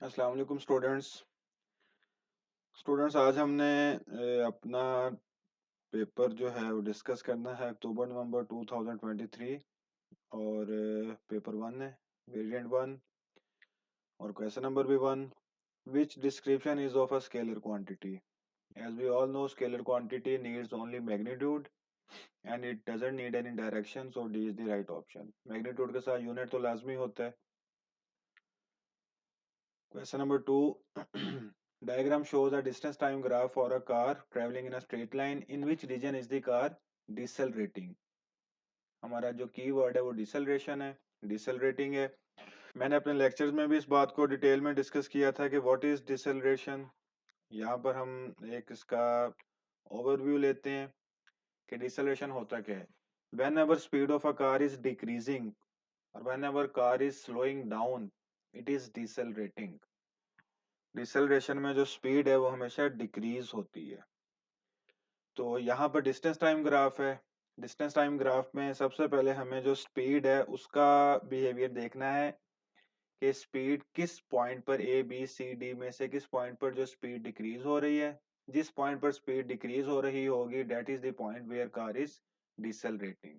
अस्सलाम वालेकुम स्टूडेंट्स आज हमने अपना पेपर जो है वो डिस्कस करना है अक्टूबर नवंबर 2023 और पेपर वन है वेरिएंट वन और क्वेश्चन नंबर भी one which description is of a scalar quantity as we all know scalar quantity needs only magnitude and it doesn't need any direction so D is the right option. Magnitude के साथ unit तो लाजमी होता है। Question number two. Diagram shows a distance time graph for a car traveling in a straight line. In which region is the car decelerating? हमारा जो की word है वो डिसेलरेशन है, डिसेलरेटिंग है। मैंने अपने लेक्चर्स में भी इस बात को डिटेल में डिस्कस किया था कि व्हाट इज डिसेलरेशन। यहाँ पर हम एक इसका ओवरव्यू लेते हैं कि डिसेलरेशन होता क्या है। Whenever speed of a car is decreasing और whenever car is slowing down it is decelerating. Deceleration में जो स्पीड है वो हमेशा डिक्रीज होती है। तो यहाँ पर डिस्टेंस टाइम ग्राफ है। डिस्टेंस टाइम ग्राफ में सबसे पहले हमें जो स्पीड है उसका बिहेवियर देखना है कि स्पीड किस पॉइंट पर ए बी सी डी में से किस पॉइंट पर जो स्पीड डिक्रीज हो रही है। जिस पॉइंट पर स्पीड डिक्रीज हो रही होगी that is the point where car is decelerating.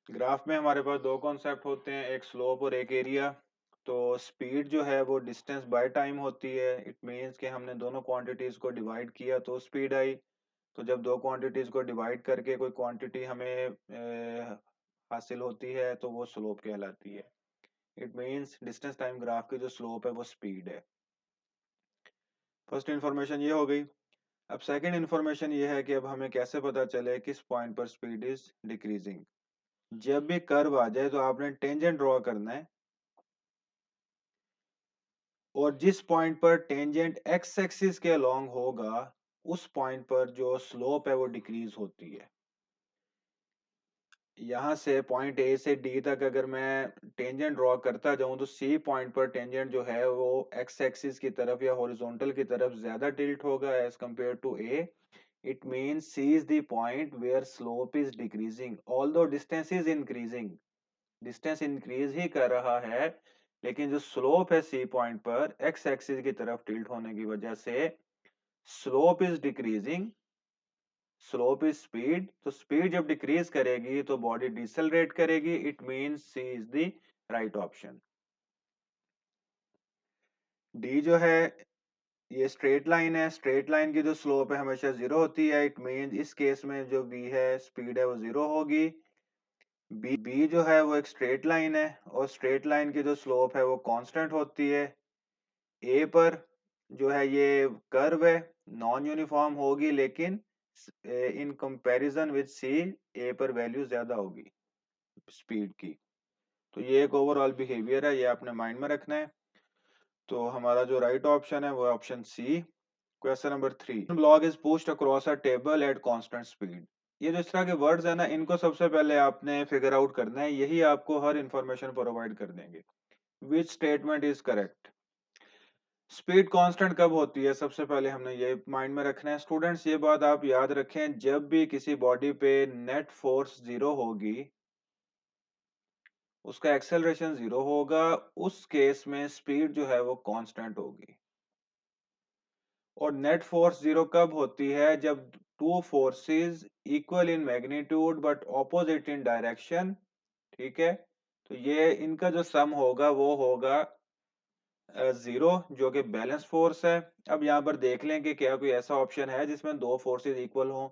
Graph में हमारे पास दो कॉन्सेप्ट होते हैं, एक स्लोप और एक एरिया। तो स्पीड जो है वो डिस्टेंस बाय टाइम होती है। इट मींस कि हमने दोनों क्वांटिटीज को डिवाइड किया तो स्पीड आई। तो जब दो क्वांटिटीज को डिवाइड करके कोई क्वांटिटी हमें हासिल होती है तो वो स्लोप कहलाती है। It means distance time graph की जो स्लोप है वो स्पीड है। फर्स्ट इन्फॉर्मेशन ये हो गई। अब सेकंड इन्फॉर्मेशन ये है कि अब हमें कैसे पता चले किस पॉइंट पर स्पीड इज डिक्रीजिंग। जब भी कर्व आ जाए तो आपने टेंजेंट ड्रॉ करना है और जिस पॉइंट पर टेंजेंट एक्स एक्सिस के अलोंग होगा उस पॉइंट पर जो स्लोप है वो डिक्रीज होती है। यहां से पॉइंट ए से डी तक अगर मैं टेंजेंट ड्रॉ करता जाऊं तो सी पॉइंट पर टेंजेंट जो है वो एक्स एक्सिस की तरफ या हॉरिजॉन्टल की तरफ ज्यादा टिल्ट होगा as compare to A. It means C is the point where slope is decreasing although distance is increasing. Distance increase ही कर रहा है लेकिन जो स्लोप है सी पॉइंट पर एक्स एक्सिस की तरफ टिल्ट होने की वजह से slope is decreasing. Slope is speed, तो स्पीड जब डिक्रीज करेगी तो बॉडी डिसेलरेट करेगी। It means C is the right option. D जो है ये स्ट्रेट लाइन है। स्ट्रेट लाइन की जो स्लोप है हमेशा जीरो होती है। इट मींस इस केस में जो बी है स्पीड है वो जीरो होगी। बी जो है वो एक स्ट्रेट लाइन है और स्ट्रेट लाइन की जो स्लोप है वो कांस्टेंट होती है। ए पर जो है ये कर्व है, नॉन यूनिफॉर्म होगी लेकिन इन कंपैरिजन विद सी ए पर वैल्यू ज्यादा होगी स्पीड की। तो ये एक ओवरऑल बिहेवियर है, ये आपने माइंड में रखना है। तो हमारा जो राइट ऑप्शन है वो option C. Question number three, block is pushed across a table at constant speed. ये जो इस तरह के वर्ड्स है ना इनको सबसे पहले आपने फिगर आउट करना है, यही आपको हर इंफॉर्मेशन प्रोवाइड कर देंगे। विच statement is correct. Speed constant कब होती है सबसे पहले हमने ये माइंड में रखना है। स्टूडेंट्स ये बात आप याद रखें, जब भी किसी बॉडी पे नेट फोर्स जीरो होगी उसका एक्सेलरेशन जीरो होगा, उस केस में स्पीड जो है वो कांस्टेंट होगी। और नेट फोर्स जीरो कब होती है, जब two forces equal in magnitude but opposite in direction. ठीक है, तो ये इनका जो सम होगा वो होगा जीरो जो कि बैलेंस फोर्स है। अब यहाँ पर देख लें कि क्या कोई ऐसा ऑप्शन है जिसमें दो फोर्सेस इक्वल हों।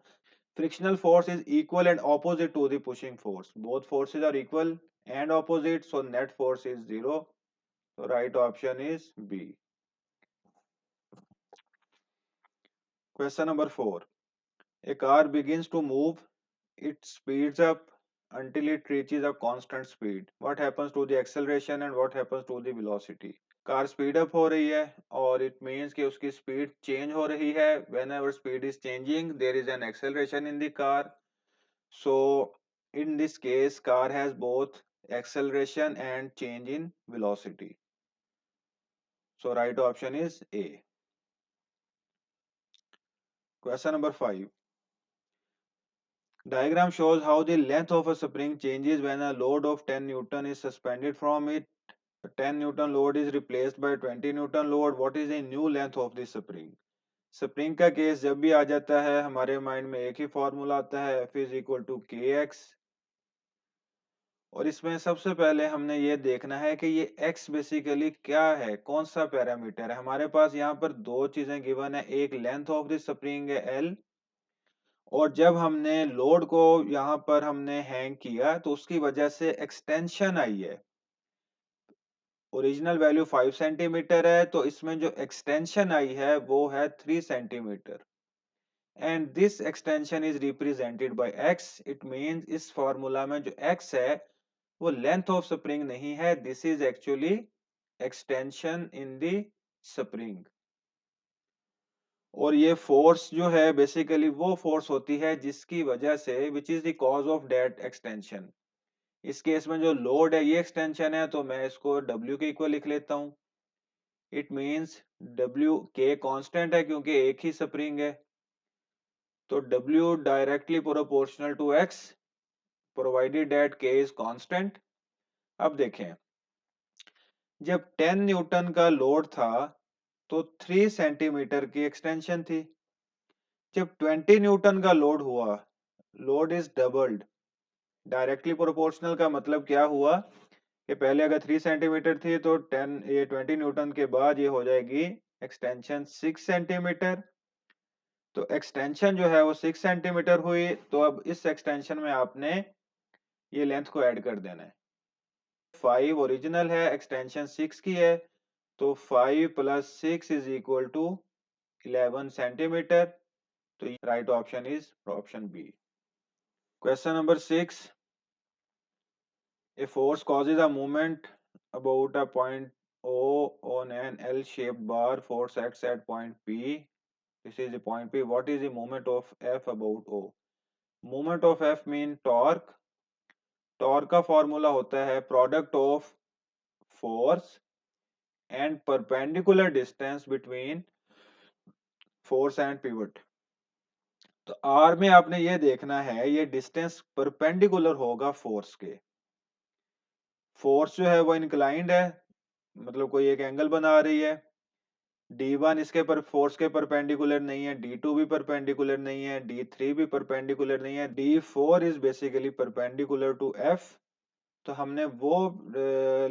Frictional force is equal and opposite to the pushing force, both forces are equal and opposite, so net force is zero. तो right option is B. Question number four, a car begins to move, it speeds up until it reaches a constant speed. What happens to the acceleration and what happens to the velocity? Car speed up हो रही है और it means कि उसकी speed change हो रही है। When ever speed is changing their is an acceleration in the car. So in this case car has both acceleration and change in velocity. So right option is A. Question number 5. Diagram shows how the length of a spring changes when a load of 10 Newton is suspended from it. 10 Newton load is replaced by 20 Newton load. What is the new length of the spring? Spring का case जब भी आ जाता है हमारे mind में एक ही formula आता है, F इज इक्वल टू के एक्स। और इसमें सबसे पहले हमने ये देखना है कि ये x बेसिकली क्या है, कौन सा पैरामीटर है। हमारे पास यहाँ पर दो चीजें गिवन है, एक लेंथ ऑफ द स्प्रिंग है L, और जब हमने लोड को यहाँ पर हमने हैंग किया तो उसकी वजह से एक्सटेंशन आई है। ओरिजिनल वैल्यू 5 सेंटीमीटर है, तो इसमें जो एक्सटेंशन आई है वो है 3 centimetre, and this extension is represented by x। It means इस फॉर्मूला में जो x है वो लेंथ ऑफ स्प्रिंग नहीं है, this is actually extension in the spring. और ये फोर्स जो है बेसिकली वो फोर्स होती है जिसकी वजह से which is the cause of that extension. इस केस में जो लोड है ये एक्सटेंशन है, तो मैं इसको W के इक्वल लिख लेता हूं। It means W K constant है क्योंकि एक ही स्प्रिंग है, तो W directly proportional to X provided that K is constant. अब देखें, जब 10 न्यूटन का लोड था तो 3 सेंटीमीटर की एक्सटेंशन थी। जब 20 न्यूटन का लोड हुआ, load is doubled. Directly proportional का मतलब क्या हुआ कि पहले अगर 3 सेंटीमीटर थी तो 20 न्यूटन के बाद ये हो जाएगी एक्सटेंशन 6 सेंटीमीटर। तो एक्सटेंशन जो है वो 6 सेंटीमीटर हुई, तो अब इस एक्सटेंशन में आपने ये लेंथ को ऐड कर देना है। 5 ओरिजिनल है, एक्सटेंशन 6 की है, तो 5 plus 6 is equal to 11 centimetre. तो right option is option B. Question number 6, a force causes a movement about a point O on an L-shaped bar. Force acts at point P. This is the point P. What is the moment of F about O? Moment of F mean torque. Torque का formula होता है product of force and perpendicular distance between force and pivot. तो are में आपने ये देखना है ये डिस्टेंस परपेंडिकुलर होगा फोर्स के। फोर्स जो है वो इंक्लाइंड है, मतलब कोई एक एंगल बना रही है। D1 इसके पर फोर्स के परपेंडिकुलर नहीं है, D2 भी परपेंडिकुलर नहीं है, D3 भी परपेंडिकुलर नहीं है, D4 is basically perpendicular to F। तो हमने वो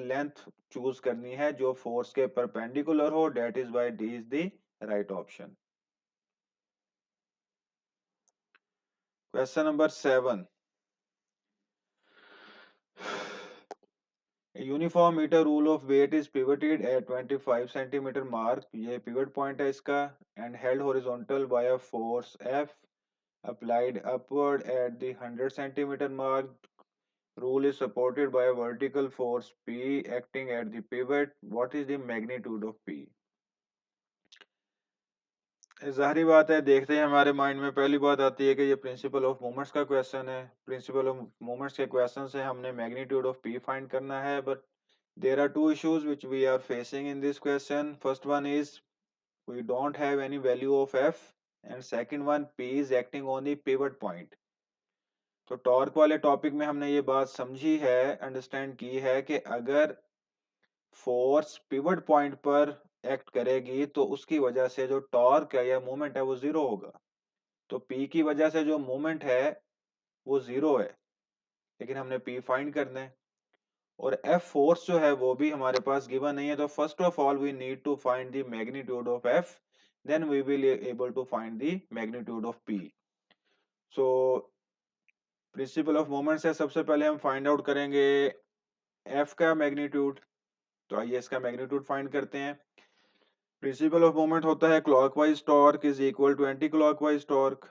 लेंथ चूज करनी है जो फोर्स के परपेंडिकुलर हो, that is why D is the right option. Question number 7, uniform metre rule of weight is pivoted at 25 centimetre mark, ये पिवट पॉइंट है इसका, and held horizontal by a force F applied upward at the 100 centimeter mark. Rule is supported by a vertical force P acting at the pivot. What is the magnitude of P? जाहिर बात है, देखते हैं हमारे mind में पहली बात आती है कि ये प्रिंसिपल ऑफ मोमेंट्स का क्वेश्चन है। प्रिंसिपल ऑफ मोमेंट्स के क्वेश्चन से हमने मैग्नीट्यूड ऑफ पी फाइंड करना है, but there are two issues which we are facing in this question. First one is we don't have any value of F, and second one P is acting on the pivot point. तो torque वाले topic में हमने ये बात समझी है, understand की है कि अगर फोर्स पिवट पॉइंट पर एक्ट करेगी तो उसकी वजह से जो टॉर्क है या मूवमेंट है वो जीरो होगा। तो P की वजह से जो मूवमेंट है वो जीरो है, लेकिन हमने P फाइंड करना है। और F फोर्स जो है वो भी हमारे पास गिवन नहीं है, तो first of all we need to find the magnitude of F, then we will able to find the magnitude of P। So principle of moments है, सबसे पहले हम फाइंड आउट करेंगे F का मैग्नीट्यूड। तो आइए इसका मैग्नीट्यूड फाइंड करते हैं। प्रिंसिपल ऑफ मोमेंट होता है clockwise torque is equal to anticlockwise torque.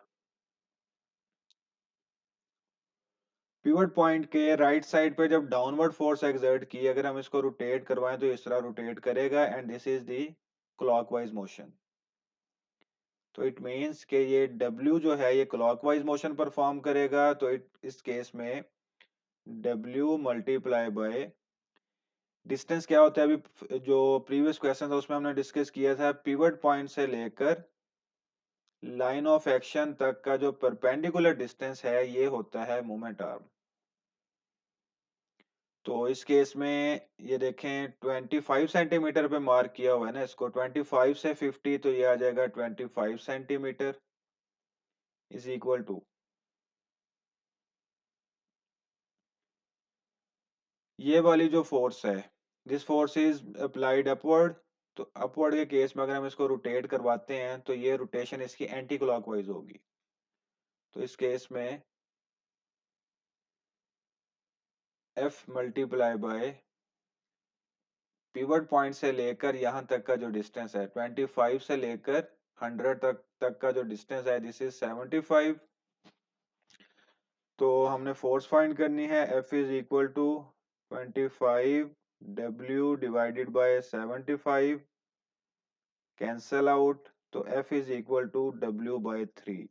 Pivot point के राइट साइड पे जब डाउनवर्ड फोर्स एक्सर्ट की, अगर हम इसको रोटेट करवाएं तो इस तरह रोटेट करेगा, and this is the clockwise motion. तो इट मींस कि ये W जो है ये क्लॉकवाइज मोशन परफॉर्म करेगा, तो इस केस में W मल्टीप्लाई बाय डिस्टेंस क्या होता है, अभी जो प्रीवियस क्वेश्चन था उसमें हमने डिस्कस किया था, पिवट पॉइंट से लेकर लाइन ऑफ एक्शन तक का जो परपेंडिकुलर डिस्टेंस है ये होता है मोमेंट आर्म। तो इस केस में ये देखें 25 सेंटीमीटर पे मार्क किया हुआ है ना इसको, 25 से 50 तो ये आ जाएगा 25 सेंटीमीटर इज इक्वल टू, ये वाली जो फोर्स है, this force is applied upward, तो अपवर्ड के केस में अगर हम इसको रोटेट करवाते हैं तो ये रोटेशन इसकी एंटी क्लॉकवाइज होगी। तो इस केस में F multiply by pivot point से लेकर यहाँ तक का जो डिस्टेंस है 25 से लेकर 100 तक का जो डिस्टेंस है दिस इज 75। तो हमने फोर्स फाइंड करनी है, F is equal to 25 W divided by 75, cancel out, तो F is equal to W by 3।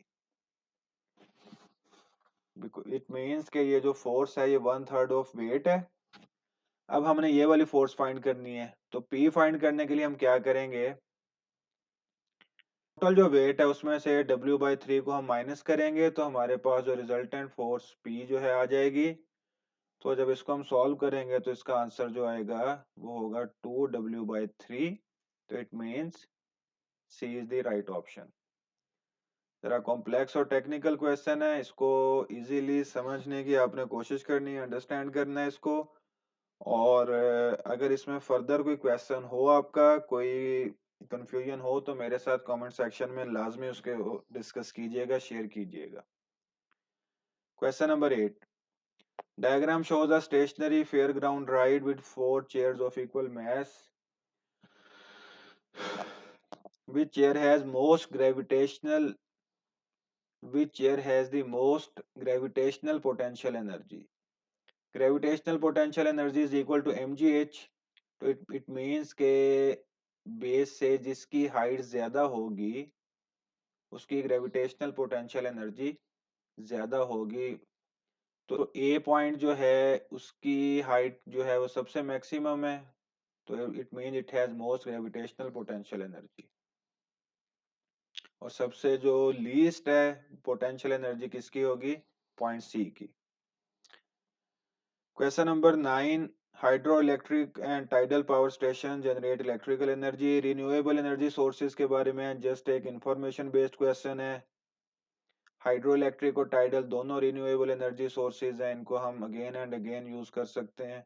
It means के ये जो फोर्स है ये 1/3 ऑफ वेट है। अब हमने ये वाली फोर्स फाइंड करनी है, तो P फाइंड करने के लिए हम क्या करेंगे, टोटल जो वेट है उसमें से W बाई 3 को हम माइनस करेंगे तो हमारे पास जो रिजल्टेंट फोर्स P जो है आ जाएगी। तो जब इसको हम सॉल्व करेंगे तो इसका आंसर जो आएगा वो होगा 2W/3। तो it means C is the right option. जरा कॉम्प्लेक्स और टेक्निकल क्वेश्चन है, इसको इजीली समझने की आपने कोशिश करनी है, अंडरस्टैंड करना है इसको। और अगर इसमें फर्दर कोई क्वेश्चन हो, आपका कोई कंफ्यूजन हो, तो मेरे साथ कमेंट सेक्शन में लाजमी उसके डिस्कस कीजिएगा, शेयर कीजिएगा। Question number 8, diagram shows a stationary fairground ride with 4 chairs of equal mass. Which chair has most gravitational which chair has the most gravitational potential energy? Gravitational potential energy is equal to mgh. तो it means के base से जिसकी height ज्यादा होगी उसकी gravitational potential energy ज्यादा होगी। तो ए पॉइंट जो है उसकी हाइट जो है वो सबसे मैक्सिमम है, तो it mean it has most gravitational potential energy. और सबसे जो लीस्ट है पोटेंशियल एनर्जी किसकी होगी, पॉइंट सी की। Question number 9, hydro electric and tidal power station generate electrical energy. Renewable energy sources के बारे में जस्ट एक इंफॉर्मेशन बेस्ड क्वेश्चन है। हाइड्रो इलेक्ट्रिक और टाइडल दोनों रिन्यूएबल एनर्जी सोर्सेज हैं, इनको हम अगेन एंड अगेन यूज कर सकते हैं।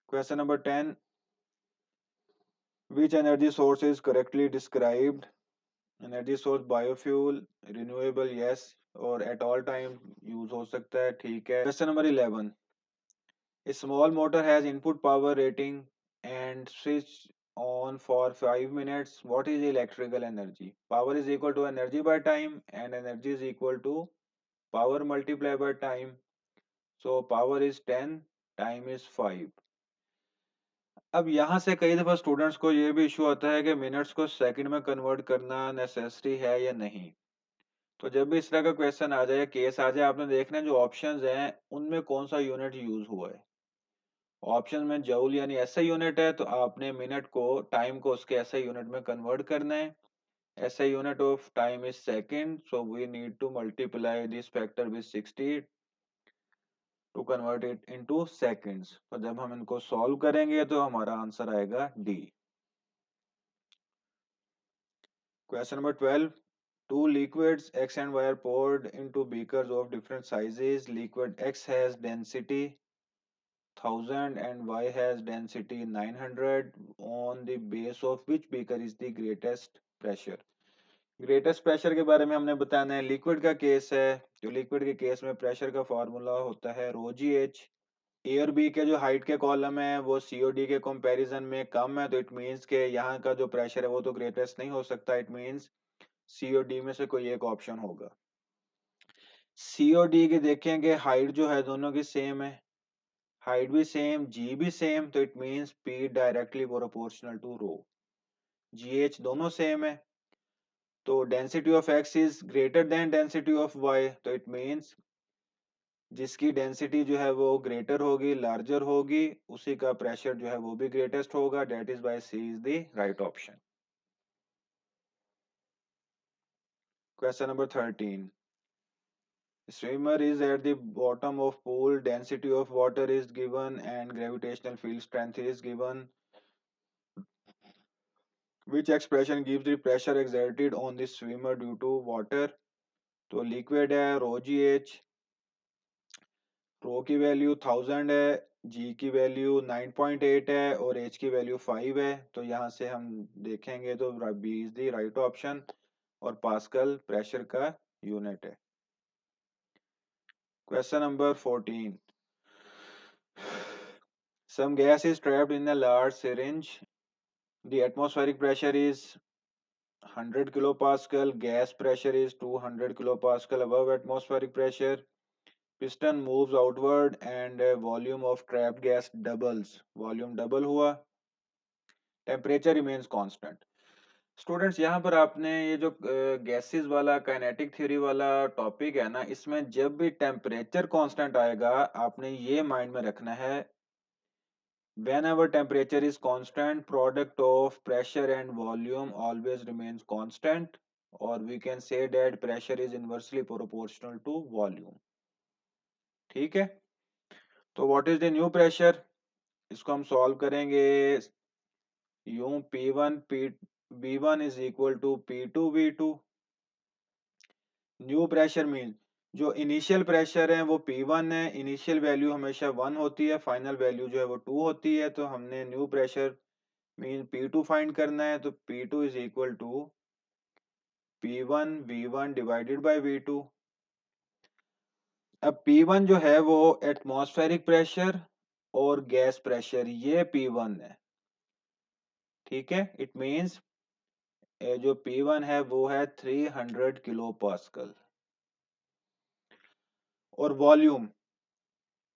Question number 10, which energy source is correctly described. Energy source biofuel, renewable yes, और एट ऑल टाइम यूज हो सकता है, ठीक है। Question number 11, a small motor has input power rating and switch on for 5 minutes. What is the electrical energy? Power is equal to energy by time, and energy is equal to power multiplied by time. So power is 10, time is 5. अब यहाँ से कई दफा students को ये भी issue आता है कि मिनट्स को सेकंड में कन्वर्ट करना नेसेसरी है या नहीं। तो जब भी इस तरह का क्वेश्चन आ जाए, केस आ जाए, आपने देखना है जो ऑप्शंस हैं उनमें कौन सा यूनिट यूज हुआ है। ऑप्शन में जूल यानी एसआई यूनिट है, तो आपने मिनट को, टाइम को उसके एसआई यूनिट में कन्वर्ट करना है। SI unit of time is second, so we need to multiply this factor with 60 to convert it into seconds. तो जब हम इनको सॉल्व करेंगे तो हमारा आंसर आएगा D. Question number 12, two liquids X and Y are poured into beakers of different sizes. Liquid X has density 1000 and Y has density 900. On the base of which beaker is the greatest pressure? Greatest pressure के बारे में हमने बताना है। Liquid का case है, तो liquid के केस में प्रेशर का फॉर्मूला होता है रो जी एच। ए और बी के जो हाइट के कॉलम है वो सीओडी के कंपैरिजन में कम है, तो इट मींस के यहाँ का जो प्रेशर है वो तो ग्रेटेस्ट नहीं हो सकता। इट मींस सीओडी में से कोई एक ऑप्शन होगा। सीओडी के देखेंगे हाइट जो है दोनों की सेम है, हाइट भी सेम, जी भी सेम, तो it means P directly proportional to rho. G H दोनों सेम है, तो density of X is greater than density of Y, तो इट मींस जिसकी डेंसिटी जो है वो ग्रेटर होगी, लार्जर होगी, उसी का प्रेशर जो है वो भी ग्रेटेस्ट होगा। That is why C is the right option. Question number 13, Swimmer is at the bottom of pool, density of water is given and gravitational field strength is given. Which expression gives the pressure exerted on the swimmer due to water? तो liquid है रो G H, रो की value 1000 है, जी की value 9.8 है और H की value 5 है। तो यहाँ से हम देखेंगे तो B is the right option और पास्कल प्रेशर का यूनिट है। Question number 14, some gas is trapped in a large syringe. The atmospheric pressure is 100 kilopascal, gas pressure is 200 kilopascal above atmospheric pressure. Piston moves outward and volume of trapped gas doubles. Volume double हुआ, temperature remains constant. Students यहाँ पर आपने ये जो gases वाला kinetic theory वाला topic है ना, इसमें जब भी टेम्परेचर कांस्टेंट आएगा आपने ये माइंड में रखना है, whenever temperature is constant, product of pressure and volume always remains constant, or we can say that pressure is inversely proportional to volume। ठीक है, तो what is the new pressure, इसको हम सॉल्व करेंगे यूं P1 P V1 is equal to P2 V2। New pressure mean जो initial pressure है वो P1 है, इनिशियल वैल्यू हमेशा 1 होती है, फाइनल वैल्यू जो है वो 2 होती है। तो हमने new pressure mean P2 find करना है, तो P2 is equal to P1 V1 divided by V2। अब P1 जो है वो एटमॉस्फेरिक प्रेशर और गैस प्रेशर ये P1 है। ठीक है, इट मींस जो P1 है वो है 300 किलो पास्कल। और volume,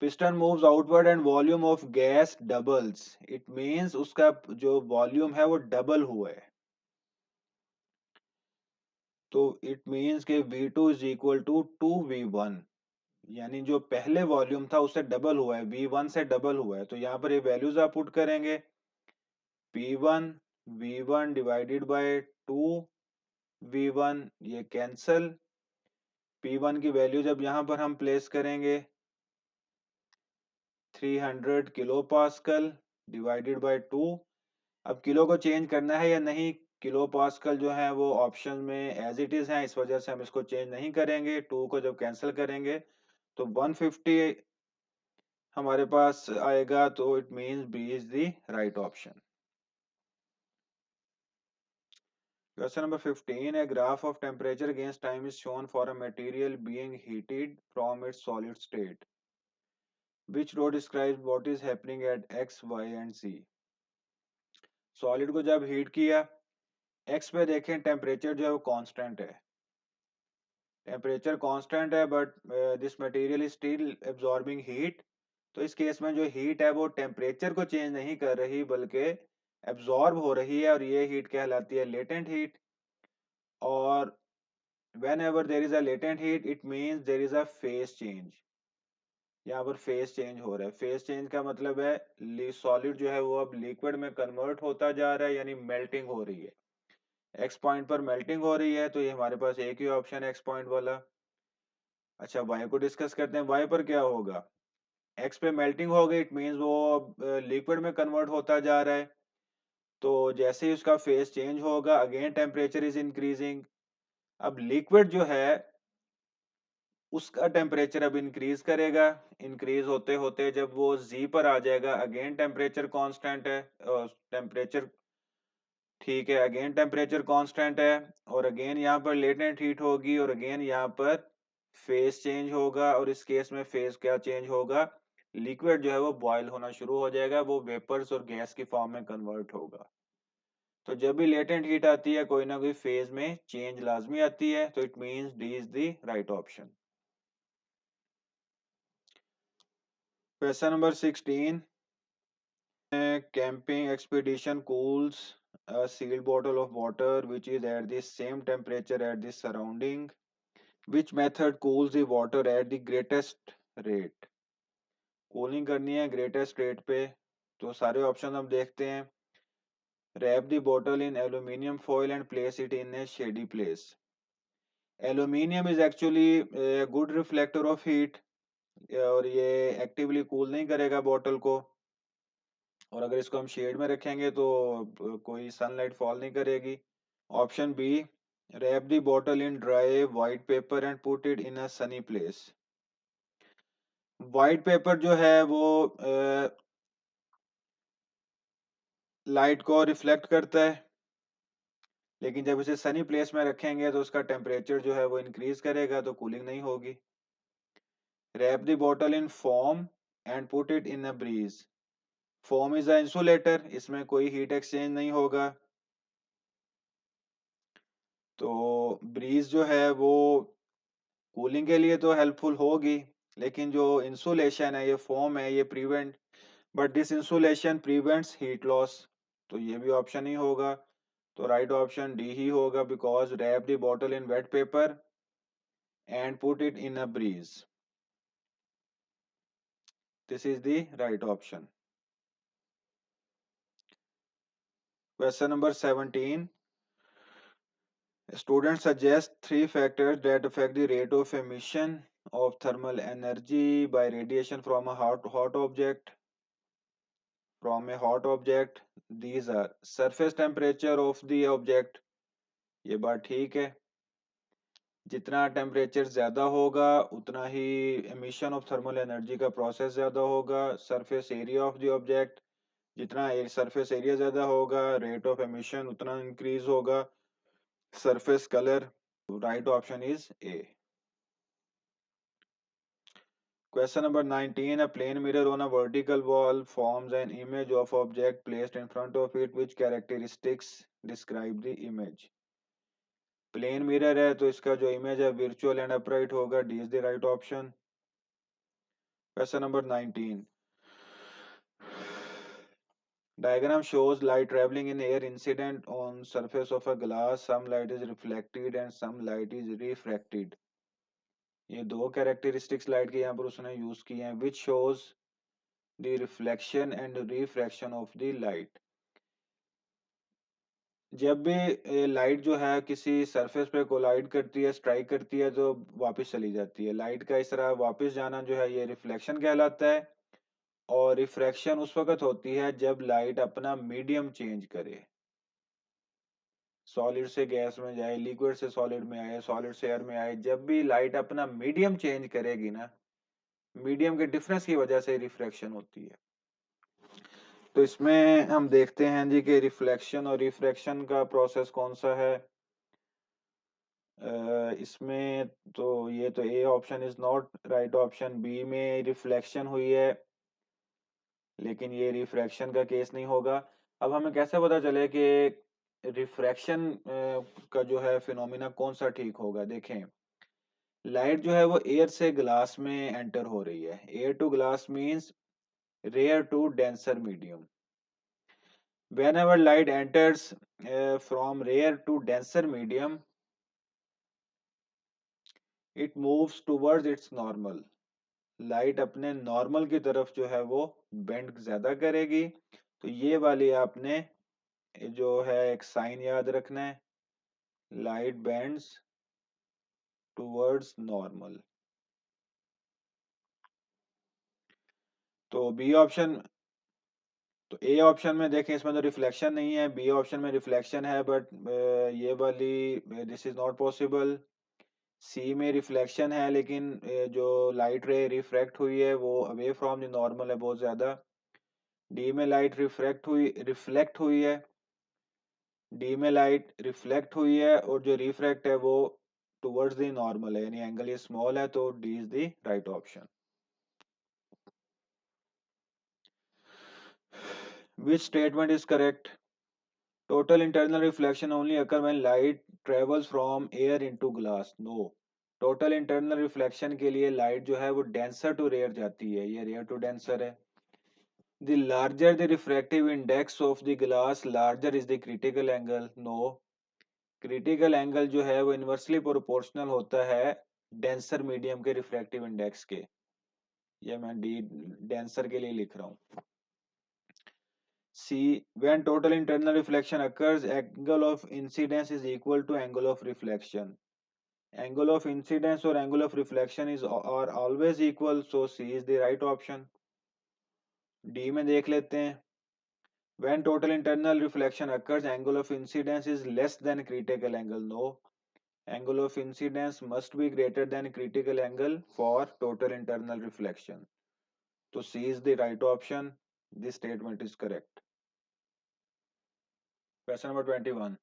piston moves outward and volume of gas doubles, it means उसका जो वॉल्यूम है वो डबल हुआ है। तो इट मींस के V2 is equal to 2V1, यानी जो पहले वॉल्यूम था उससे डबल हुआ है, V1 से डबल हुआ है। तो यहाँ पर ये वैल्यूज आप पुट करेंगे, P1 V1 divided bye 2V1, ये कैंसल। P1 की वैल्यू जब यहाँ पर हम प्लेस करेंगे 300 किलो पास्कल डिवाइडेड बाय 2। अब किलो को चेंज करना है या नहीं, किलो पास्कल जो है वो ऑप्शन में एज इट इज है, इस वजह से हम इसको चेंज नहीं करेंगे। 2 को जब कैंसिल करेंगे तो 150 हमारे पास आएगा, तो it means B is the right option. Question number 15, a graph of temperature against time is shown for a material being heated from its solid state. Which row describes what is happening at x, y and z? Solid को जब heat किया, x पे देखें temperature जो है वो constant है, temperature constant है but this material is still absorbing heat. तो इस केस में जो हीट है वो टेम्परेचर को चेंज नहीं कर रही बल्कि एब्जॉर्ब हो रही है, और ये हीट कहलाती है लेटेंट हीट। और whenever there is a latent heat it means there is a phase change। यहाँ पर फेज चेंज हो रहा है, फेज चेंज का मतलब है सॉलिड जो है वो अब लिक्विड में कन्वर्ट होता जा रहा है, यानी मेल्टिंग हो रही है। एक्स पॉइंट पर मेल्टिंग हो रही है, तो ये हमारे पास एक ही ऑप्शन है एक्स पॉइंट वाला। अच्छा, वाई को डिस्कस करते हैं, वाई पर क्या होगा, एक्स पे मेल्टिंग हो गई, इट मींस वो लिक्विड में कन्वर्ट होता जा रहा है। तो जैसे ही उसका फेज चेंज होगा अगेन टेम्परेचर इज इंक्रीजिंग। अब लिक्विड जो है उसका टेम्परेचर अब इंक्रीज करेगा, इंक्रीज होते होते जब वो जी पर आ जाएगा अगेन टेम्परेचर कांस्टेंट है, टेम्परेचर ठीक है, अगेन टेम्परेचर कांस्टेंट है, और अगेन यहाँ पर लेटेंट हीट होगी, और अगेन यहाँ पर फेज चेंज होगा। और इस केस में फेज क्या चेंज होगा, लिक्विड जो है वो बॉयल होना शुरू हो जाएगा, वो वेपर्स और गैस की फॉर्म में कन्वर्ट होगा। तो जब भी लेटेंट हीट आती है कोई ना कोई फेज में चेंज लाजमी आती है, तो it means D is the right option. Question number 16, camping expedition cools a sealed bottle of water which is at the same temperature at the surrounding. Which method cools the water at the greatest rate? Cooling करनी है greatest rate पे, तो सारे option हम देखते हैं। Wrap the bottle in aluminium foil and place it in a shady place. Aluminium is actually good reflector of heat, और ये एक्टिवली कूल नहीं करेगा बॉटल को, और अगर इसको हम शेड में रखेंगे तो कोई सनलाइट फॉल नहीं करेगी। Option B, wrap the bottle in dry white paper and put it in a sunny place. White paper जो है वो लाइट को रिफ्लेक्ट करता है, लेकिन जब इसे सनी प्लेस में रखेंगे तो उसका टेम्परेचर जो है वो इंक्रीज करेगा, तो कूलिंग नहीं होगी। Rap the bottle in foam and put it in a bridge. Foam is a insulator, इसमें कोई हीट एक्सचेंज नहीं होगा, तो ब्रीज जो है वो कूलिंग के लिए तो हेल्पफुल होगी, लेकिन जो इंसुलेशन है, ये फोम है, ये prevent, but this insulation prevents heat loss, तो ये भी ऑप्शन ही होगा। तो राइट ऑप्शन डी ही होगा, because wrap the bottle in wet paper and put it in a breeze. This is the right option. Question number 17, students suggest three factors that affect the rate of emission of thermal energy by radiation from a hot object. From a hot object, these are surface temperature of the object, ये बात ठीक है, जितना temperature ज्यादा होगा उतना ही emission of thermal energy का process ज्यादा होगा। Surface area of the object, जितना सरफेस एरिया ज्यादा होगा रेट ऑफ एमिशन उतना इंक्रीज होगा। Surface colour, right option is a. Question number 19. A plane mirror on a vertical wall forms an image of object placed in front of it. Which characteristics describe the image? Plane mirror है तो इसका जो image है virtual and upright होगा, D is the right option. Question number 19. Diagram shows light traveling in air incident on surface of a glass. Some light is reflected and some light is refracted. ये दो characteristics light के यहाँ पर उसने use किए हैं, which shows the reflection and refraction of the light. जब भी लाइट जो है किसी सरफेस पे कोलाइड करती है, स्ट्राइक करती है, तो वापस चली जाती है। लाइट का इस तरह वापस जाना जो है ये रिफ्लेक्शन कहलाता है, और रिफ्रैक्शन उस वक्त होती है जब लाइट अपना मीडियम चेंज करे, सॉलिड से गैस में जाए, लिक्विड से सॉलिड में आए, सॉलिड से एयर में आए, जब भी लाइट अपना मीडियम चेंज करेगी ना, मीडियम के डिफरेंस की वजह से रिफ्रैक्शन होती है। तो इसमें हम देखते हैं जी कि रिफ्लेक्शन और रिफ्रैक्शन का प्रोसेस कौन सा है। इसमें तो ये तो A option is not right option, B में रिफ्लेक्शन हुई है लेकिन ये रिफ्रैक्शन का केस नहीं होगा। अब हमें कैसे पता चले कि रिफ्रैक्शन का जो है फिनोमिना कौन सा ठीक होगा। देखें, लाइट जो है वो एयर से ग्लास में एंटर हो रही है, air to glass means rare to denser medium. whenever light enters from rare to denser medium, it moves towards its normal। Light अपने नॉर्मल की तरफ जो है वो बेंड ज्यादा करेगी, तो ये वाली आपने जो है एक साइन याद रखना है, लाइट बेंड्स टुवर्ड्स नॉर्मल। तो बी ऑप्शन, तो ए ऑप्शन में देखें इसमें तो रिफ्लेक्शन नहीं है, बी ऑप्शन में रिफ्लेक्शन है, बट ये वाली दिस इज नॉट पॉसिबल। सी में रिफ्लेक्शन है लेकिन जो लाइट रे रिफ्रैक्ट हुई है वो अवे फ्रॉम द नॉर्मल है बहुत ज्यादा। डी में लाइट रिफ्लेक्ट हुई है, डी में लाइट रिफ्लेक्ट हुई है और जो रिफ्रैक्ट है वो टुवर्ड्स द नॉर्मल है, यानी एंगल ये स्मॉल है, तो D is the right option. Which statement is correct? Total internal reflection only occur when light travels from air into glass. No, total internal reflection के लिए light जो है वो डेंसर टू रेयर जाती है, ये रेयर टू डेंसर है। The larger the refractive index of the glass, larger is the critical angle. No, critical angle जो है वो इनवर्सली प्रोपोर्शनल होता है डेंसर मीडियम के रिफ्रैक्टिव इंडेक्स के। ये मैं डी डेंसर के लिए लिख रहा हूँ। C, when total internal reflection occurs, angle of incidence is equal to angle of reflection. Angle of incidence और angle of reflection is are always equal, so C is the right option. D में देख लेते हैं, when total internal reflection occurs angle of incidence is less than critical angle, no, angle of incidence must be greater than critical angle for total internal reflection, so C is the right option. This statement is correct. Question number 21.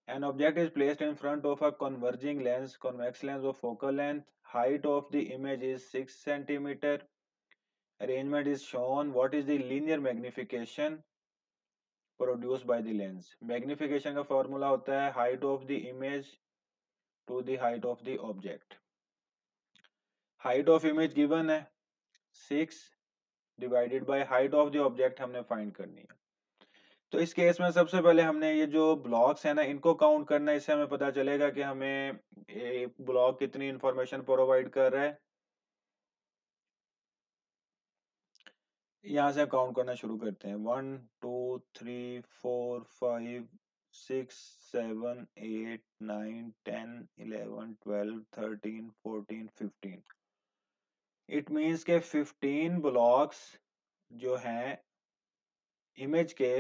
An object is placed in front of a converging lens, convex lens of focal length. Height of the image is 6 centimeter. Arrangement is shown. What is the linear magnification produced by the lens? Magnification का formula होता है height of the image to the height of the object. Height of image given है 6 divided by height of the object हमने find करनी है। तो इस case में सबसे पहले हमने ये जो ब्लॉक्स है ना इनको काउंट करना है, इससे हमें पता चलेगा कि हमें एक ब्लॉक कितनी इंफॉर्मेशन प्रोवाइड कर रहा है। यहाँ से काउंट करना शुरू करते हैं, 1 2 3 4 5 6 7 8 9 10 11 12 13 14 15। इट मीन्स के 15 ब्लॉक्स जो हैं इमेज के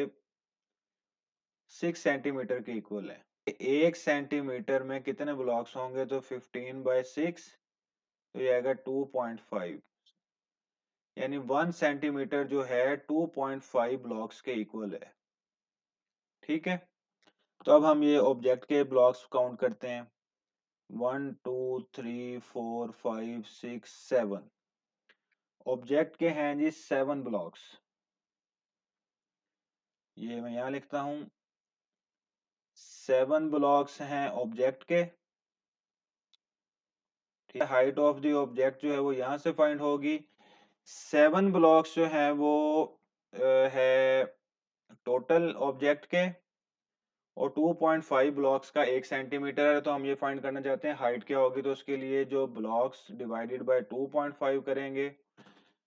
6 सेंटीमीटर के इक्वल है। 1 सेंटीमीटर में कितने ब्लॉक्स होंगे, तो 15/6 तो ये आएगा 2.5, यानी 1 सेंटीमीटर जो है 2.5 ब्लॉक्स के इक्वल है। ठीक है, तो अब हम ये ऑब्जेक्ट के ब्लॉक्स काउंट करते हैं, 1 2 3 4 5 6 7। ऑब्जेक्ट के हैं जी 7 ब्लॉक्स, ये मैं यहाँ लिखता हूं, 7 ब्लॉक्स हैं ऑब्जेक्ट के। ठीक है, हाइट ऑफ द ऑब्जेक्ट जो है वो यहाँ से फाइंड होगी। 7 ब्लॉक्स जो हैं वो है टोटल ऑब्जेक्ट के, और 2.5 ब्लॉक्स का 1 सेंटीमीटर है, तो हम ये फाइंड करना चाहते हैं हाइट क्या होगी। तो उसके लिए जो ब्लॉक्स डिवाइडेड बाय 2.5 करेंगे,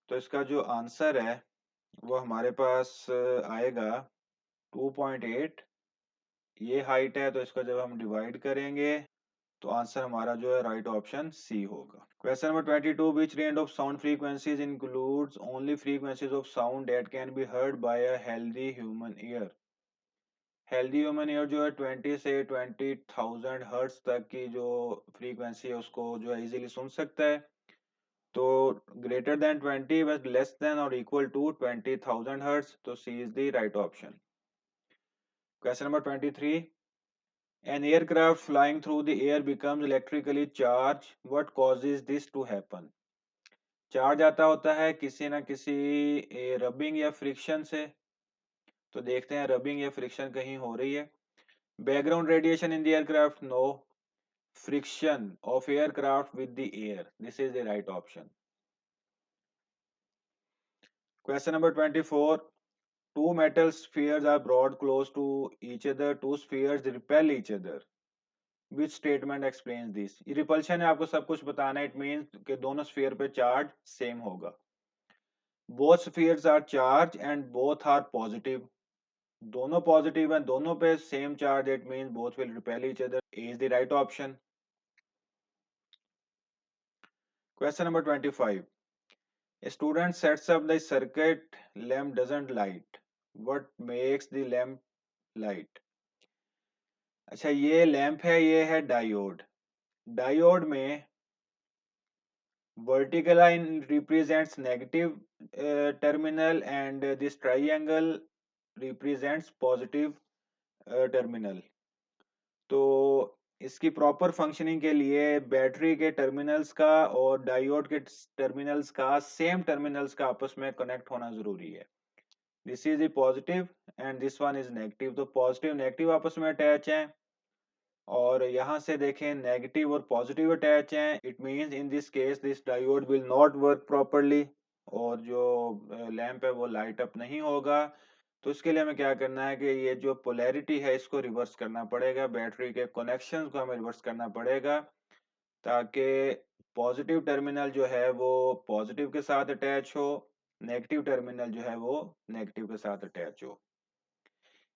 तो इसका जो आंसर है वो हमारे पास आएगा 2.8। ये हाइट है, तो इसका जब हम डिवाइड करेंगे तो आंसर हमारा जो है राइट ऑप्शन सी होगा। Question number 22, which range of sound frequencies includes only frequencies of sound that can be heard by a healthy human ear. Healthy human ear जो है 20 से 20,000 हर्ट्ज तक की जो फ्रीक्वेंसी है उसको जो है इजीली सुन सकता है। तो greater than 20 but less than और इक्वल टू 20,000 हर्ट्ज, तो C is the right option. Question number 23, an aircraft flying through the air becomes electrically charged, what causes this to happen? Charge आता होता है किसी ना किसी रबिंग या friction से, तो देखते हैं रबिंग या फ्रिक्शन कहीं हो रही है। Background radiation in the aircraft, no, friction of aircraft with the air, this is the right option. Question number 24, two metal spheres are brought close to each other, two spheres repel each other, which statement explains this? ये repulsion है, आपको सब कुछ बताना है। It means कि दोनों sphere पे चार्ज सेम होगा। both spheres are charged and both are positive, दोनों पॉजिटिव हैं, दोनों पे same charge, it means both will repel each other, A is the right option. Question number 25, a student sets up the circuit, lamp doesn't light, what makes the lamp light? अच्छा, ये lamp है, ये है diode. Diode में vertical line represents negative terminal and this triangle represents positive terminal। तो इसकी proper functioning के लिए बैटरी के टर्मिनल्स का और डायोड के टर्मिनल्स का सेम टर्मिनल्स का आपस में कनेक्ट होना जरूरी है। This is the positive and this one is negative, तो पॉजिटिव नेगेटिव आपस में अटैच हैं, और यहाँ से देखें नेगेटिव और पॉजिटिव अटैच हैं। It means in this case this diode will not work properly, और जो लैंप है वो लाइट अप नहीं होगा। तो इसके लिए हमें क्या करना है कि ये जो पोलैरिटी है इसको रिवर्स करना पड़ेगा, बैटरी के कनेक्शन को हमें रिवर्स करना पड़ेगा, ताकि पॉजिटिव टर्मिनल जो है वो पॉजिटिव के साथ अटैच हो, नेगेटिव टर्मिनल जो है वो नेगेटिव के साथ अटैच हो।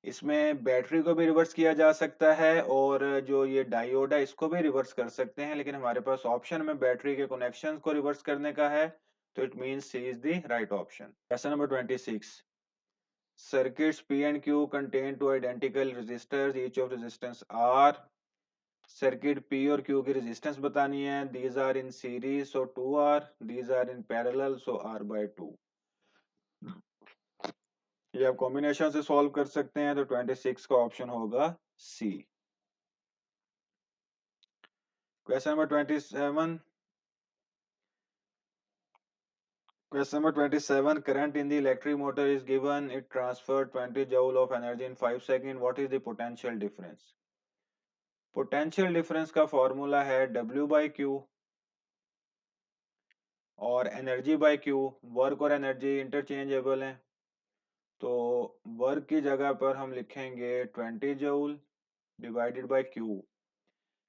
इसमें बैटरी को भी रिवर्स किया जा सकता है और जो ये डायोड है इसको भी रिवर्स कर सकते हैं, लेकिन हमारे पास ऑप्शन में बैटरी के कनेक्शन को रिवर्स करने का है, तो it means C is the right option. Question number 26, circuits P and Q contain two identical resistors, each of resistance R। Circuit P और Q की रेजिस्टेंस बतानी है, these are in series so 2R, these are in parallel so R/2। ये आप combination से solve कर सकते हैं, तो 26 का ऑप्शन होगा C. Question number 27, current in the electric motor is given, it transferred 20 joule of energy in 5 seconds, what is the potential difference? Potential difference का फॉर्मूला है W बाई क्यू और एनर्जी बाई क्यू। वर्क और energy interchangeable हैं, तो work की जगह पर हम लिखेंगे 20 joule divided by Q.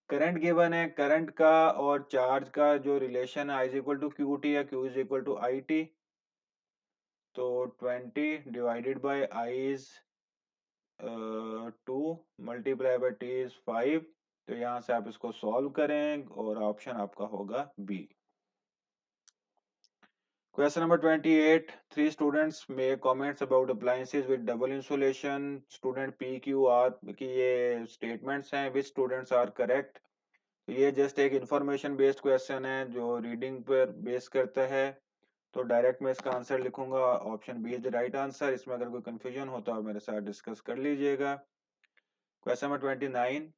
Current given है, करंट का और चार्ज का जो रिलेशन है I is equal to Q T या Q is equal to I T, तो 20 divided by I is 2 multiply by T is 5। तो यहाँ से आप इसको सॉल्व करें और ऑप्शन आपका होगा B. Question number 28. Three students make comments about appliances with double insulation. Student PQR की ये statements हैं, which students are correct? तो ये just एक information based question है जो reading पर base करता है, तो डायरेक्ट मैं इसका आंसर लिखूंगा, option B is the right answer. इसमें अगर कोई कंफ्यूजन हो तो आप मेरे साथ डिस्कस कर लीजिएगा। Question number 29,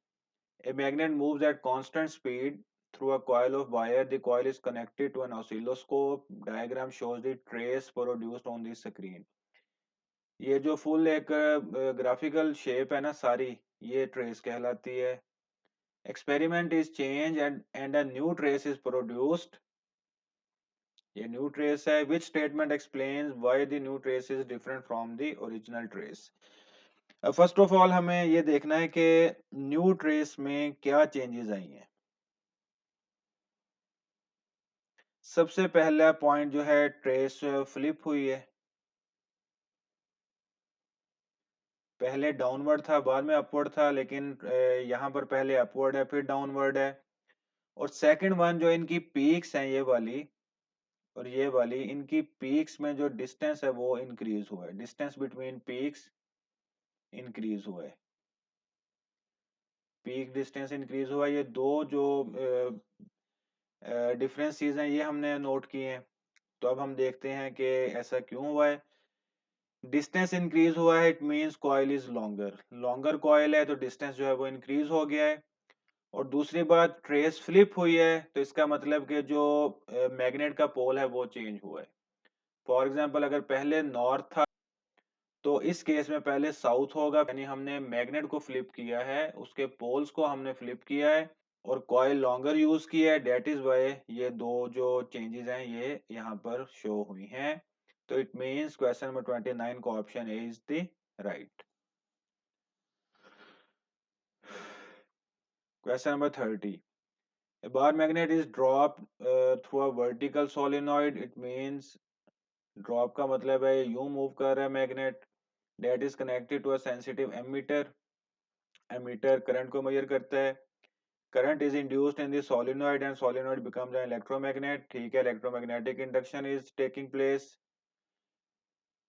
a magnet moves at constant speed through a coil of wire. The coil is connected to an oscilloscope. Diagram shows the trace produced on the screen. ये जो फुल एक ग्राफिकल शेप है ना सारी, ये trace कहलाती है। Experiment is change and a new trace is produced. ये न्यू ट्रेस है। Which statement explains why the new trace is different from the original trace. First of all हमें ये देखना है कि न्यू ट्रेस में क्या चेंजेस आई हैं। सबसे पहला पॉइंट जो है, ट्रेस फ्लिप हुई है। पहले डाउनवर्ड था, बाद में अपवर्ड था, लेकिन यहाँ पर पहले अपवर्ड है फिर डाउनवर्ड है। और सेकंड वन जो इनकी पीक्स हैं, ये वाली और ये वाली, इनकी पीक्स में जो डिस्टेंस है वो इंक्रीज हुआ है। डिस्टेंस बिटवीन पीक्स इंक्रीज हुआ है, पीक डिस्टेंस इंक्रीज हुआ है। ये दो जो डिफरेंसेस हैं ये हमने नोट किए हैं। तो अब हम देखते हैं कि ऐसा क्यों हुआ है। डिस्टेंस इंक्रीज हुआ है, it means coil is longer. Longer coil है तो डिस्टेंस जो है वो इंक्रीज हो गया है। और दूसरी बात, ट्रेस फ्लिप हुई है, तो इसका मतलब कि जो मैग्नेट का पोल है वो चेंज हुआ है। फॉर एग्जांपल अगर पहले नॉर्थ था, तो इस केस में पहले साउथ होगा, यानी हमने मैग्नेट को फ्लिप किया है, उसके पोल्स को हमने फ्लिप किया है और कॉइल लॉन्गर यूज किया है। डेट इज वाई ये दो जो चेंजेस हैं ये यहाँ पर शो हुई हैं। तो इट मींस क्वेश्चन नंबर 29 का option A is the right. Question number 30, a bar magnet is dropped through a vertical solenoid, it means drop का मतलब है यूं मूव कर रहा है magnet. That is connected to a sensitive ammeter. Ammeter current को measure करता है। Current is induced in the solenoid and solenoid becomes an electromagnet. ठीक है, electromagnetic induction is taking place.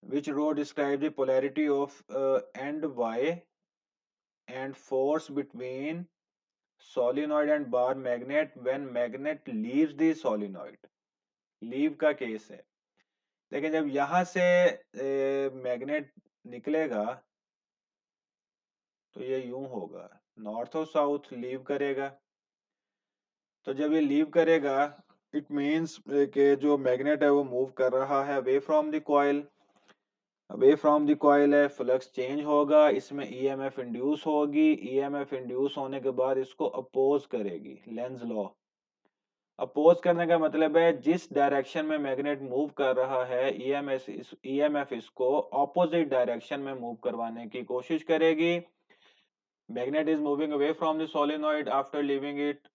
Which row describe the polarity of end Y and force between solenoid and bar magnet when magnet leaves the solenoid। Leave का case है। लेकिन जब यहां से magnet निकलेगा तो ये यूं होगा, नॉर्थ और साउथ लीव करेगा। तो जब ये लीव करेगा, इट मींस कि जो मैग्नेट है वो मूव कर रहा है away from the coil. Away from the coil है, फ्लक्स चेंज होगा, इसमें ईएमएफ इंड्यूस होगी। ईएमएफ इंड्यूस होने के बाद इसको अपोज करेगी, लेंज लॉ। अपोज करने का मतलब है जिस डायरेक्शन में मैग्नेट मूव कर रहा है, ईएमएफ इसको ऑपोजिट डायरेक्शन में मूव करवाने की कोशिश करेगी। Magnet is moving away from the solenoid after leaving it.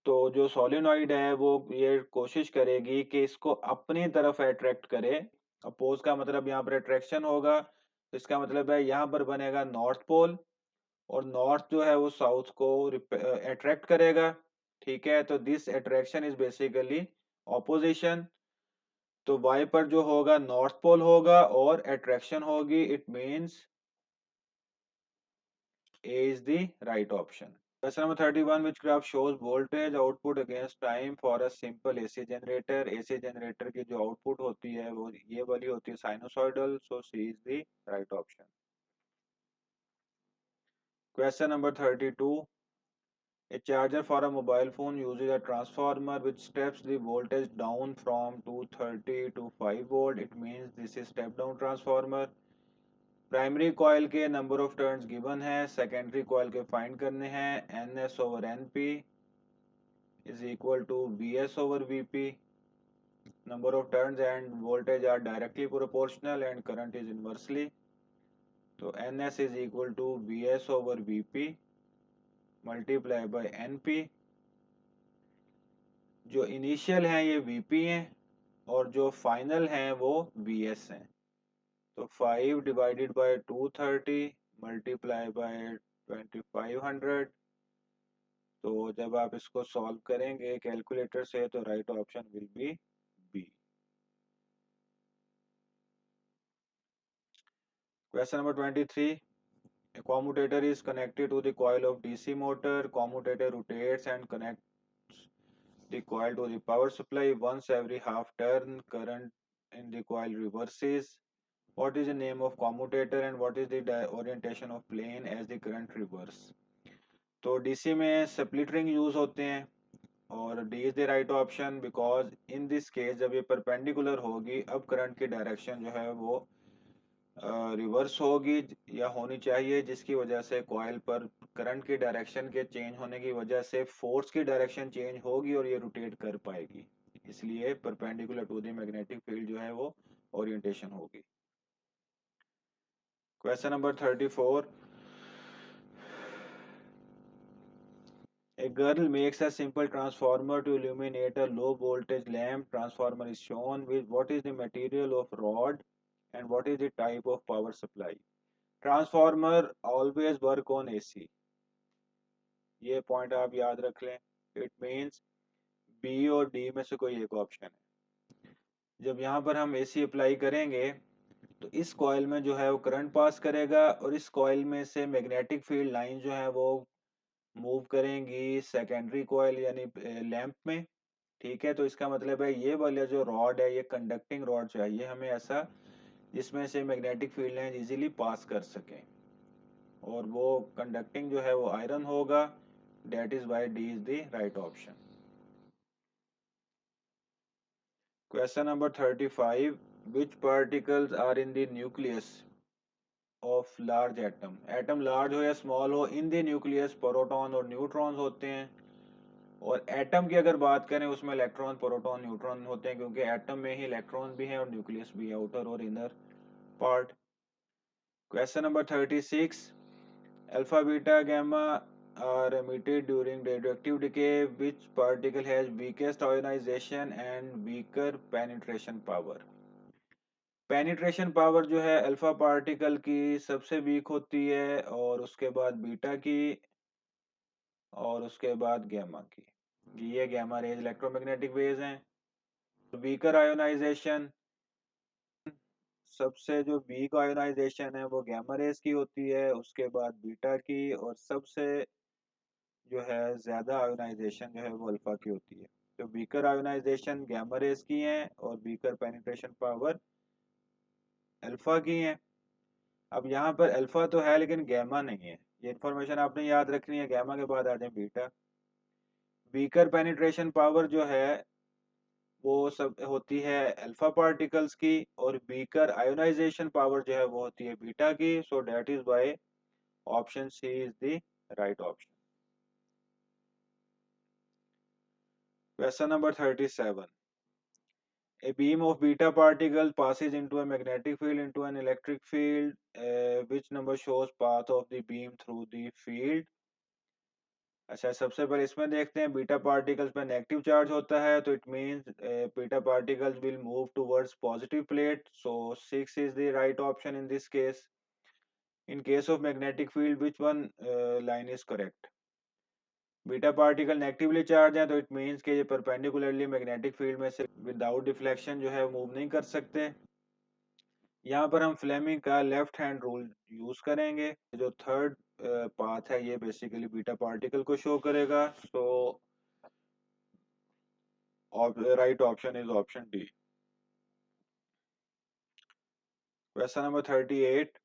तो जो सोलेनॉइड है वो ये कोशिश करेगी कि इसको अपनी तरफ अट्रैक्ट करे। अपोज का मतलब यहाँ पर अट्रैक्शन होगा। तो इसका मतलब है यहाँ पर बनेगा नॉर्थ पोल, और नॉर्थ जो है वो साउथ को अट्रैक्ट करेगा। ठीक है, तो this attraction is basically opposition. तो वाई पर जो होगा नॉर्थ पोल होगा और अट्रैक्शन होगी, it means A is the right option. Question number 31, which graph shows voltage output against time for a simple AC generator? AC generator की जो output होती है वो ये वाली होती है sinusoidal, so C is the right option. Question number 32, a charger for a mobile phone uses a transformer which steps the voltage down from 230 to 5 volt. It means this is step down transformer. Primary coil के number of turns given है, secondary coil के find करने हैं। N S over N P is equal to V S over V P. Number of turns and voltage are directly proportional and current is inversely. तो N S is equal to V S over V P multiply by N P. जो initial हैं ये V P हैं और जो final हैं वो V S हैं। तो 5 डिवाइडेड बाई 230 मल्टीप्लाई बाई 2500। तो जब आप इसको सॉल्व करेंगे कैलकुलेटर से तो right option will be B. Question number 23, a commutator is connected to the coil of DC motor. Commutator rotates and connects the coil to the power supply once every half turn. Current in the coil reverses. What is the name of commutator and what is the orientation of plane as the current reverse? तो DC में split ring use होते हैं और D is the right option because in this case जब ये perpendicular होगी अब current की डायरेक्शन जो है वो रिवर्स होगी या होनी चाहिए, जिसकी वजह से कॉइल पर करंट की डायरेक्शन के चेंज होने की वजह से फोर्स की डायरेक्शन चेंज होगी और ये रोटेट कर पाएगी, इसलिए perpendicular to the magnetic field जो है वो ओरिएंटेशन होगी। Question number 34, a girl makes a simple transformer to illuminate a low voltage lamp. Transformer is shown with what is the material of rod and what is the type of power supply. Transformer always work on AC. ये point आप याद रख लें। It means B और D में से कोई एक ऑप्शन है। जब यहाँ पर हम AC अप्लाई करेंगे तो इस कॉइल में जो है वो करंट पास करेगा और इस कॉइल में से मैग्नेटिक फील्ड लाइन जो है वो मूव करेंगी सेकेंडरी कॉइल यानी लैंप में। ठीक है, तो इसका मतलब है ये वाला जो रॉड है ये कंडक्टिंग रॉड चाहिए हमें ऐसा जिसमें से magnetic field line easily pass कर सकें, और वो कंडक्टिंग जो है वो आयरन होगा। That is why D is the right option. Question number 35, which particles are in the nucleus of large atom. Atom large हो या स्मॉल हो, इन द न्यूक्लियस प्रोटॉन और न्यूट्रॉन्स होते हैं। और एटम की अगर बात करें उसमें इलेक्ट्रॉन प्रोटॉन न्यूट्रॉन होते हैं क्योंकि एटम में ही इलेक्ट्रॉन भी है और न्यूक्लियस भी है, आउटर और inner part. Question number 36, alpha beta gamma are emitted during radioactive decay. Which particle has weakest ionization and weaker penetration power? Penetration power जो है अल्फा पार्टिकल की सबसे वीक होती है और उसके बाद बीटा की और उसके बाद गैमा की। ये गैमा रेज इलेक्ट्रोमैग्नेटिक वेव्स हैं। वीकर आयोनाइजेशन, सबसे जो वीक आयोनाइजेशन है वो गैमा रेज की होती है, उसके बाद बीटा की, और सबसे जो है ज्यादा आयोनाइजेशन जो है वो अल्फा की होती है। तो वीकर आयोनाइजेशन गैमा रेज की है और वीकर पेनिट्रेशन पावर अल्फा की है। अब यहाँ पर अल्फा तो है लेकिन गैमा नहीं है, ये इन्फॉर्मेशन आपने याद रखनी है। गैमा के बाद आ जाए बीटा। वीकर पेनिट्रेशन पावर जो है वो सब होती है अल्फा पार्टिकल्स की और वीकर आयोनाइजेशन पावर जो है वो होती है बीटा की। So that is why option C is the right option. Question number 37, a beam of beta particle passes into a magnetic field into an electric field. Which number shows path of the beam through the field? अच्छा, सबसे पहले इसमें देखते हैं beta particles पे negative charge होता है तो it means beta particles will move towards positive plate, so 6 is the right option in this case. In case of magnetic field, which one line is correct? Beta particle negatively charge है तो it means कि ये perpendicularly magnetic field में से without deflection जो है move नहीं कर सकते। यहाँ पर हम फ्लेमिंग का लेफ्ट हैंड रूल यूज करेंगे। जो थर्ड पाथ है ये बेसिकली बीटा पार्टिकल को शो करेगा। So right option is option D. Question number 38।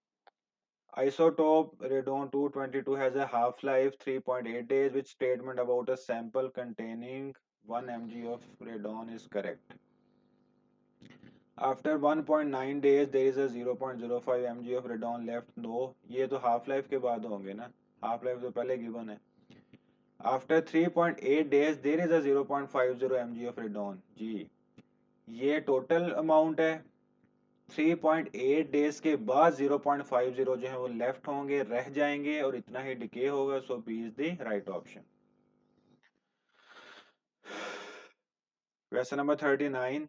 Isotope radon-222 has a half-life 3.8 days. Which statement about a sample containing 1 mg of radon is correct? After 1.9 days, there is a 0.05 mg of radon left. No, ये तो half life के बाद होंगे ना, half life तो पहले given है। After 3.8 days, there is a 0.50 mg of radon. जी, ये total amount है। 3.8 डेज के बाद 0.50 जो है वो लेफ्ट होंगे, रह जाएंगे और इतना ही डिके होगा। So B is the right option. Question number 39।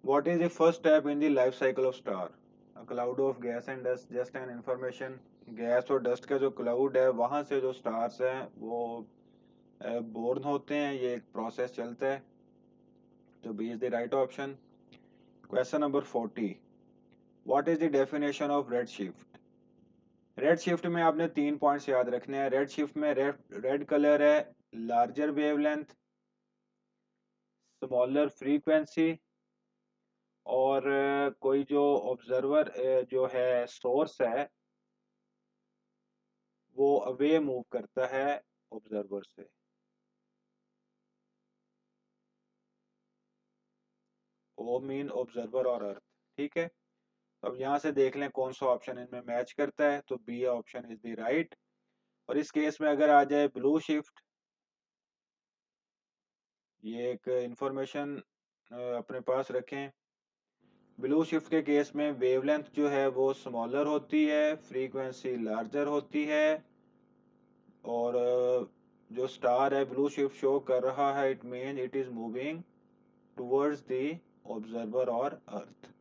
What is the first step in the life cycle of star? A cloud of gas and dust, just an information. Gas और dust का जो cloud है वहां से जो stars हैं वो born होते हैं, ये एक प्रोसेस चलता है। तो B is the right option. Question number 40। What is the definition of red shift? Red shift में आपने 3 पॉइंट्स याद रखने हैं। रेड शिफ्ट में रेड कलर है लार्जर वेवलेंथ, स्मॉलर फ्रीक्वेंसी और कोई जो ऑब्जर्वर जो है सोर्स है वो अवे मूव करता है ऑब्जर्वर से। ओ मीन ऑब्जर्वर और अर्थ। ठीक है, तो अब यहाँ से देख लें कौन सा ऑप्शन इनमें मैच करता है। तो B option is the right. और इस केस में अगर आ जाए ब्लू शिफ्ट, ये एक इंफॉर्मेशन अपने पास रखें। ब्लू शिफ्ट के केस में वेवलेंथ जो है वो स्मॉलर होती है, फ्रीक्वेंसी लार्जर होती है और जो स्टार है ब्लू शिफ्ट शो कर रहा है, it mean it is moving towards the observer और अर्थ।